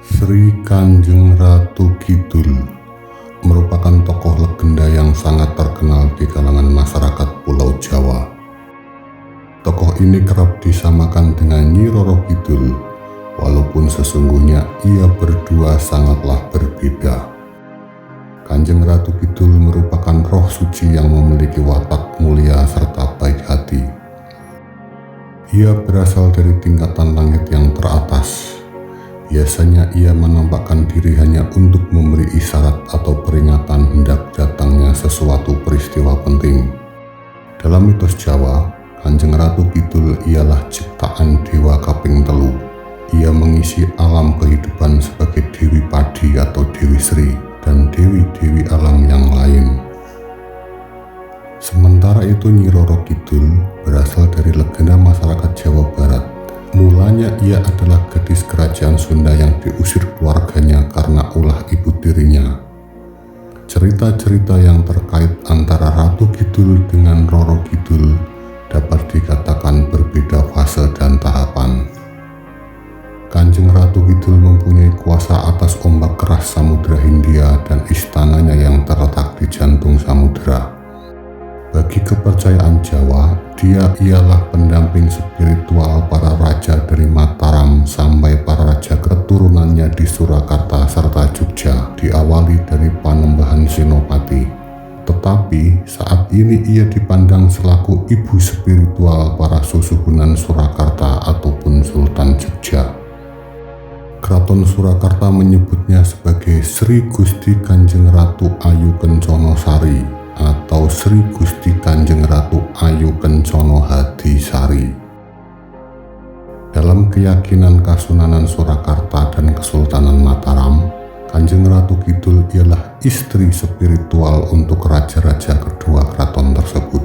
Sri Kanjeng Ratu Kidul merupakan tokoh legenda yang sangat terkenal di kalangan masyarakat Pulau Jawa. Tokoh ini kerap disamakan dengan Nyi Roro Kidul, walaupun sesungguhnya ia berdua sangatlah berbeda. Kanjeng Ratu Kidul merupakan roh suci yang memiliki watak mulia serta baik hati. Ia berasal dari tingkatan langit yang teratas. Biasanya ia menampakkan diri hanya untuk memberi isyarat atau peringatan hendak datangnya sesuatu peristiwa penting. Dalam mitos Jawa, Kanjeng Ratu Kidul ialah ciptaan Dewa Kaping Telu. Ia mengisi alam kehidupan sebagai Dewi Padi atau Dewi Sri dan dewi-dewi alam yang lain. Sementara itu Nyi Roro Kidul berasal dari legenda masyarakat Jawa Barat. Mulanya ia adalah gadis kerajaan Sunda yang diusir keluarganya karena ulah ibu tirinya. Cerita-cerita yang terkait antara Ratu Kidul dengan Roro Kidul dapat dikatakan berbeda fase dan tahapan. Kanjeng Ratu Kidul mempunyai kuasa atas ombak keras Samudra Hindia dan istananya yang terletak di jantung samudera. Bagi kepercayaan Jawa, dia ialah pendamping spiritual para raja dari Mataram sampai para raja keturunannya di Surakarta serta Jogja, diawali dari Panembahan Senopati. Tetapi saat ini ia dipandang selaku ibu spiritual para susuhunan Surakarta ataupun Sultan Jogja. Keraton Surakarta menyebutnya sebagai Sri Gusti Kanjeng Ratu Ayu Kencono Sari atau Sri Gusti Kanjeng Ratu Ayu Kencono Hadisari. Dalam keyakinan Kasunanan Surakarta dan Kesultanan Mataram, Kanjeng Ratu Kidul ialah istri spiritual untuk raja-raja kedua keraton tersebut.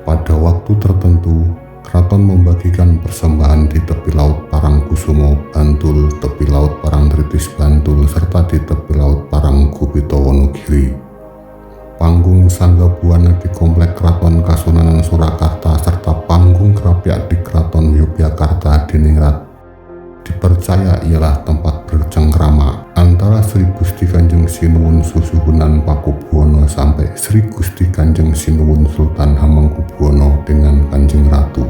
Pada waktu tertentu, keraton membagikan persembahan di tepi laut Parangkusumo, Bantul, tepi laut Parangtritis, Bantul, serta di tepi laut Parangkubito, Wonogiri. Panggung Sangga Buana di Komplek Keraton Kasunanan Surakarta serta Panggung Krapyak di Keraton Yogyakarta Diningrat dipercaya ialah tempat bercengkrama antara Sri Gusti Kanjeng Sinuwun Susuhunan Pakubuwono sampai Sri Gusti Kanjeng Sinuwun Sultan Hamengkubuwono dengan Kanjeng Ratu.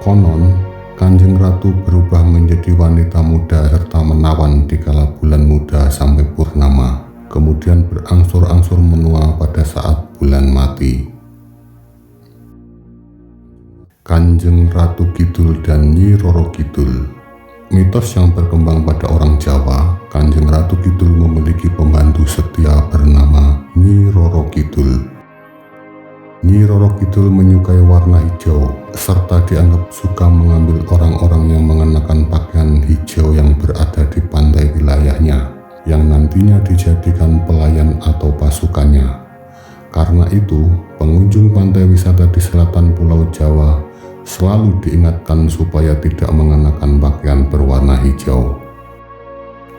Konon, Kanjeng Ratu berubah menjadi wanita muda serta menawan di kala bulan muda sampai purnama, kemudian berangsur-angsur menua pada saat bulan mati. Kanjeng Ratu Kidul dan Nyi Roro Kidul. Mitos yang berkembang pada orang Jawa, Kanjeng Ratu Kidul memiliki pembantu setia bernama Nyi Roro Kidul. Nyi Roro Kidul menyukai warna hijau, serta dianggap suka mengambil orang-orang yang mengenakan pakaian hijau yang berada di pantai wilayahnya, yang nantinya dijadikan pelayan atau pasukannya. Karena itu, pengunjung pantai wisata di selatan Pulau Jawa selalu diingatkan supaya tidak mengenakan pakaian berwarna hijau.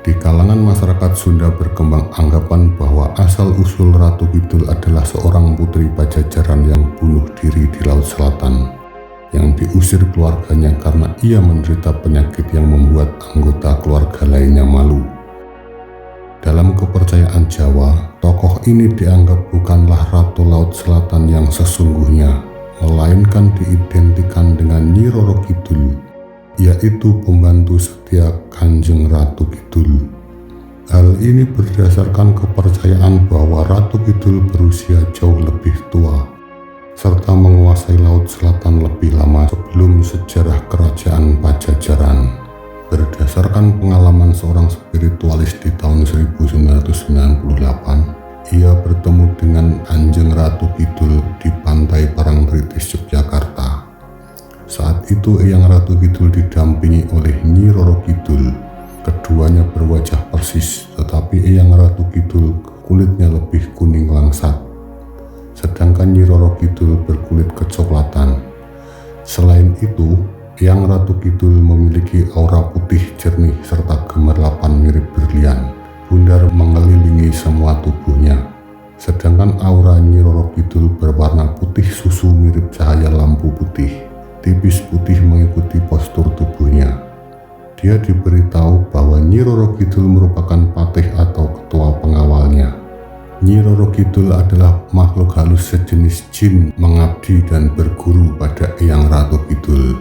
Di kalangan masyarakat Sunda berkembang anggapan bahwa asal-usul Ratu Kidul adalah seorang putri Pajajaran yang bunuh diri di Laut Selatan, yang diusir keluarganya karena ia menderita penyakit yang membuat anggota keluarga lainnya malu. Dalam kepercayaan Jawa, tokoh ini dianggap bukanlah Ratu Laut Selatan yang sesungguhnya, melainkan diidentikan dengan Nyi Roro Kidul, yaitu pembantu setia Kanjeng Ratu Kidul. Hal ini berdasarkan kepercayaan bahwa Ratu Kidul berusia jauh lebih tua, serta menguasai Laut Selatan lebih lama sebelum sejarah kerajaan Pajajaran. Berdasarkan pengalaman seorang spiritualis di tahun 1998, ia bertemu dengan Kanjeng Ratu Kidul di pantai Parangtritis, Yogyakarta. Saat itu Eyang Ratu Kidul didampingi oleh Nyi Roro Kidul. Keduanya berwajah persis, tetapi Eyang Ratu Kidul kulitnya lebih kuning langsat, sedangkan Nyi Roro Kidul berkulit kecoklatan. Selain itu, Eyang Ratu Kidul memiliki aura putih jernih serta gemerlapan mirip berlian, bundar mengelilingi semua tubuhnya. Sedangkan aura Nyi Roro Kidul berwarna putih susu mirip cahaya lampu putih, tipis putih mengikuti postur tubuhnya. dia diberitahu bahwa Nyi Roro Kidul merupakan patih atau ketua pengawalnya. Nyi Roro Kidul adalah makhluk halus sejenis jin mengabdi dan berguru pada Eyang Ratu Kidul.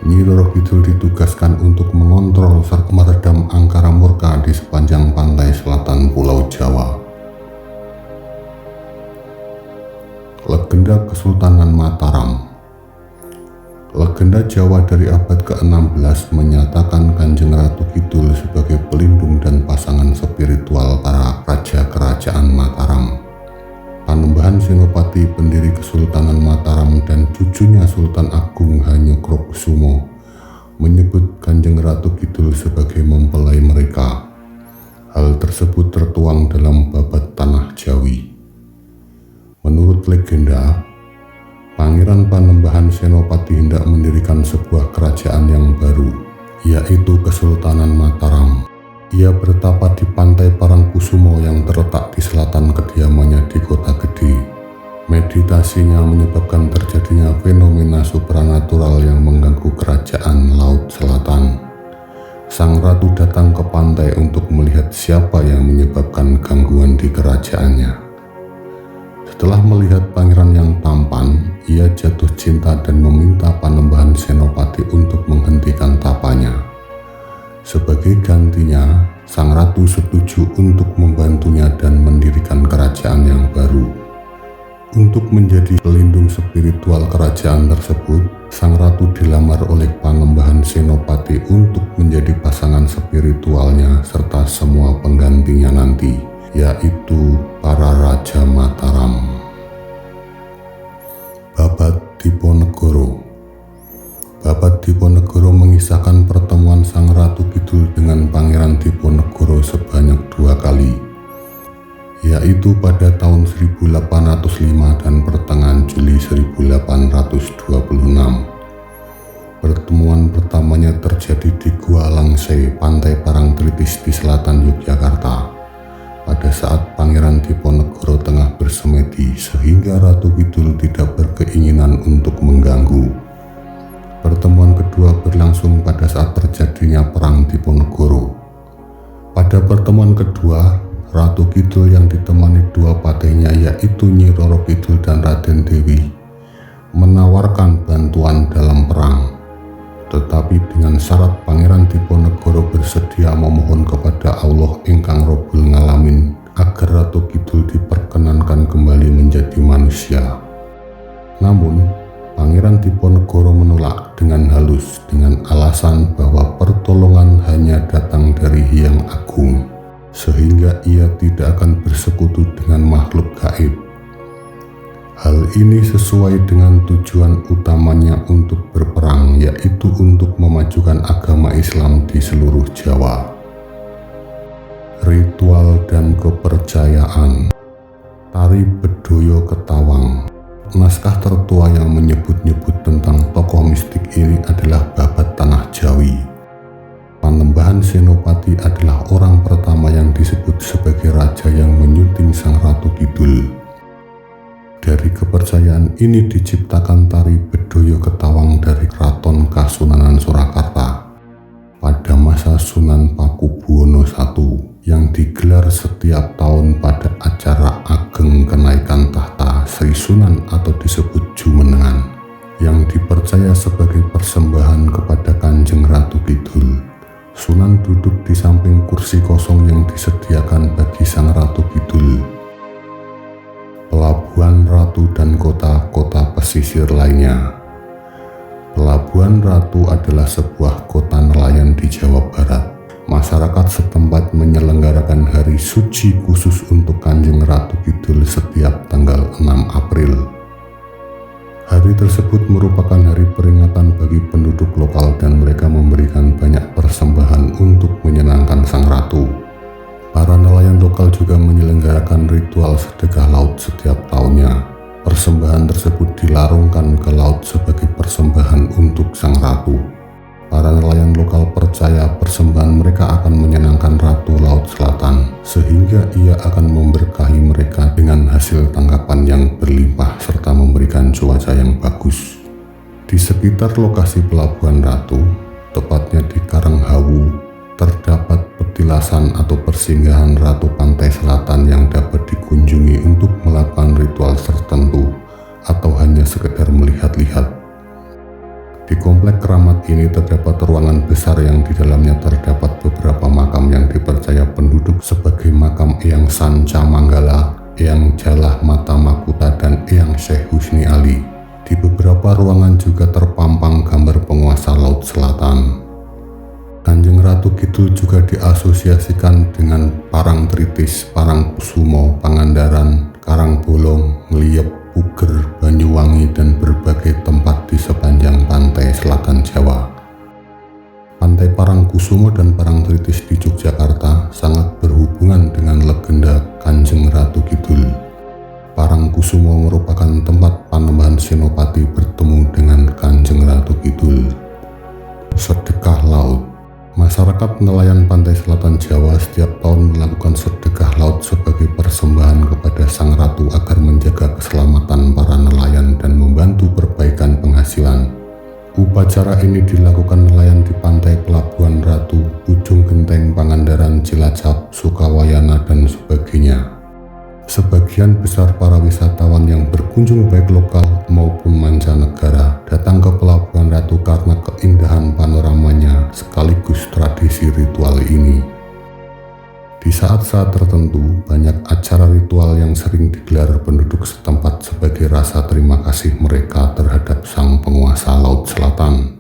Nyi Roro Kidul ditugaskan untuk mengontrol serta meredam angkara murka di sepanjang pantai selatan Pulau Jawa. Legenda Kesultanan Mataram. Legenda Jawa dari abad ke-16 menyatakan Kanjeng Ratu Kidul sebagai pelindung dan pasangan spiritual para raja kerajaan Mataram. Panembahan Senopati pendiri Kesultanan Mataram dan cucunya Sultan Agung Hanyokrokusumo menyebut Kanjeng Ratu Kidul sebagai mempelai mereka. Hal tersebut tertuang dalam Babat Tanah Jawi. Menurut legenda, Pangeran Panembahan Senopati hendak mendirikan sebuah kerajaan yang baru, yaitu Kesultanan Mataram. Ia bertapa di pantai Parangkusumo yang terletak di selatan kediamannya di Kota Gede. Meditasinya menyebabkan terjadinya fenomena supranatural yang mengganggu kerajaan Laut Selatan. Sang ratu datang ke pantai untuk melihat siapa yang menyebabkan gangguan di kerajaannya. Setelah melihat pangeran yang tampan, ia jatuh cinta dan meminta Panembahan Senopati untuk menghentikan tapanya. Sebagai gantinya, sang ratu setuju untuk membantunya dan mendirikan kerajaan yang baru. Untuk menjadi pelindung spiritual kerajaan tersebut, sang ratu dilamar oleh Panembahan Senopati untuk menjadi pasangan spiritualnya serta semua penggantinya nanti, yaitu para raja Mataram. Babat Diponegoro. Babat Diponegoro mengisahkan pertemuan Sang Ratu Kidul dengan Pangeran Diponegoro sebanyak 2 kali, yaitu pada tahun 1805 dan pertengahan Juli 1826. Pertemuan pertamanya terjadi di Gua Langse, Pantai Parangtritis di selatan Yogyakarta. Pada saat Pangeran Diponegoro tengah bersemedi sehingga Ratu Kidul tidak berkeinginan untuk mengganggu. Pertemuan kedua berlangsung pada saat terjadinya Perang Diponegoro. Pada pertemuan kedua, Ratu Kidul yang ditemani 2 patihnya yaitu Nyi Roro Kidul dan Raden Dewi menawarkan bantuan dalam perang. Tetapi dengan syarat Pangeran Diponegoro bersedia memohon kepada Allah ingkang Robul Ngalamin agar Ratu Kidul diperkenankan kembali menjadi manusia. Namun, Pangeran Diponegoro menolak dengan halus dengan alasan bahwa pertolongan hanya datang dari Hyang Agung, sehingga ia tidak akan bersekutu dengan makhluk gaib. Hal ini sesuai dengan tujuan utamanya untuk berperang, yaitu untuk memajukan agama Islam di seluruh Jawa. Ritual dan kepercayaan. Tari Bedoyo Ketawang. Naskah tertua yang menyebut-nyebut tentang tokoh mistik ini adalah Babat Tanah Jawi. Panembahan Senopati adalah orang pertama yang disebut sebagai raja yang menyunting Sang Ratu Kidul. Dari kepercayaan ini diciptakan tari Bedoyo Ketawang dari Keraton Kasunanan Surakarta pada masa Sunan Pakubuwono I yang digelar setiap tahun pada acara Ageng Kenaikan Tahta Sri Sunan atau disebut Jumenengan, yang dipercaya sebagai persembahan kepada Kanjeng Ratu Kidul. Sunan duduk di samping kursi kosong yang disediakan bagi Sang Ratu Kidul. Pelabuhan Ratu dan kota-kota pesisir lainnya. Pelabuhan Ratu adalah sebuah kota nelayan di Jawa Barat. Masyarakat setempat menyelenggarakan hari suci khusus untuk Kanjeng Ratu Kidul setiap tanggal 6 April. Hari tersebut merupakan hari peringatan bagi penduduk lokal dan mereka memberikan banyak persembahan untuk menyenangkan Sang Ratu. Para nelayan lokal juga menyelenggarakan ritual sedekah laut setiap tahunnya. Persembahan tersebut dilarungkan ke laut sebagai persembahan untuk Sang Ratu. Para nelayan lokal percaya persembahan mereka akan menyenangkan Ratu Laut Selatan, sehingga ia akan memberkahi mereka dengan hasil tangkapan yang berlimpah serta memberikan cuaca yang bagus. Di sekitar lokasi Pelabuhan Ratu, tepatnya di Karanghawu, terdapat petilasan atau persinggahan Ratu Pantai Selatan yang dapat dikunjungi untuk melakukan ritual tertentu atau hanya sekedar melihat-lihat. Di komplek keramat ini terdapat ruangan besar yang di dalamnya terdapat beberapa makam yang dipercaya penduduk sebagai makam Eyang Sanca Manggala, Eyang Jalah Mata Makuta, dan Eyang Syekh Husni Ali. Di beberapa ruangan juga terpampang gambar penguasa Laut Selatan. Kanjeng Ratu Kidul juga diasosiasikan dengan Parangtritis, Parangkusumo, Pangandaran, Karangbolong, Ngliep, Puger, Banyuwangi, dan berbagai tempat di sepanjang pantai selatan Jawa. Pantai Parangkusumo dan Parangtritis di Yogyakarta sangat berhubungan dengan legenda Kanjeng Ratu Kidul. Parangkusumo merupakan tempat Panembahan Senopati bertemu dengan Kanjeng Ratu Kidul. Sedekah laut. Masyarakat nelayan pantai selatan Jawa setiap tahun melakukan sedekah laut sebagai persembahan kepada Sang Ratu agar menjaga keselamatan para nelayan dan membantu perbaikan penghasilan. Upacara ini dilakukan nelayan di pantai Pelabuhan Ratu, Ujung Genteng, Pangandaran, Cilacap, Sukawayana, dan sebagainya. Sebagian besar para wisatawan yang berkunjung baik lokal maupun mancanegara datang ke Pelabuhan Ratu karena keindahan panoramanya sekaligus tradisi ritual ini. Di saat-saat tertentu, banyak acara ritual yang sering digelar penduduk setempat sebagai rasa terima kasih mereka terhadap sang penguasa Laut Selatan.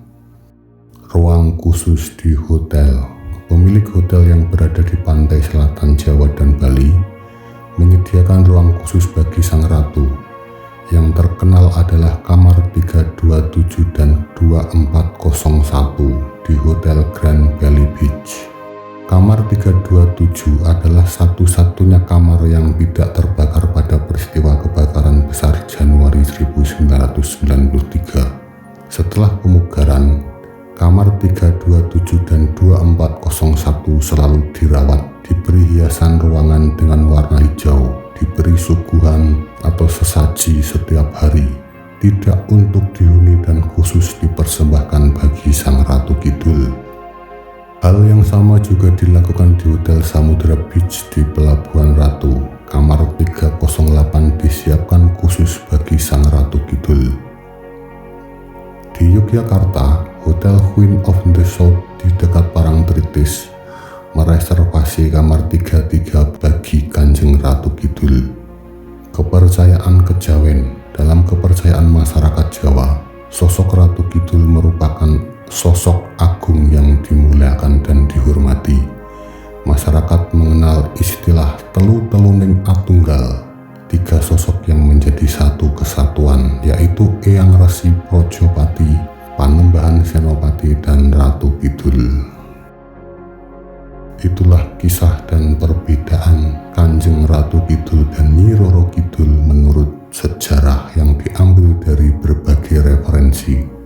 Ruang khusus di hotel. Pemilik hotel yang berada di pantai selatan Jawa dan Bali menyediakan ruang khusus bagi Sang Ratu. Yang terkenal adalah kamar 327 dan 2401 di Hotel Grand Bali Beach. Kamar 327 adalah satu-satunya kamar yang tidak terbakar pada peristiwa kebakaran besar Januari 1993. Setelah pemugaran, kamar 327 dan 2401 selalu dirawat, diberi hiasan ruangan dengan warna hijau, diberi suguhan atau sesaji setiap hari, tidak untuk dihuni dan khusus dipersembahkan bagi Sang Ratu Kidul. Hal yang sama juga dilakukan di Hotel Samudra Beach di Pelabuhan Ratu. Kamar 308 disiapkan khusus bagi Sang Ratu Kidul. Di Yogyakarta, Hotel Queen of the South di dekat Parangtritis mereservasi kamar 33 bagi Kanjeng Ratu Kidul. Kepercayaan kejawen. Dalam kepercayaan masyarakat Jawa, sosok Ratu Kidul merupakan sosok agung yang dimuliakan dan dihormati. Masyarakat mengenal istilah telu-teluning atunggal, 3 sosok yang menjadi satu kesatuan, yaitu Eyang Resi Projopati, Panembahan Senopati, dan Ratu Kidul. Itulah kisah dan perbedaan Kanjeng Ratu Kidul dan Nyi Roro Kidul menurut sejarah yang diambil dari berbagai referensi.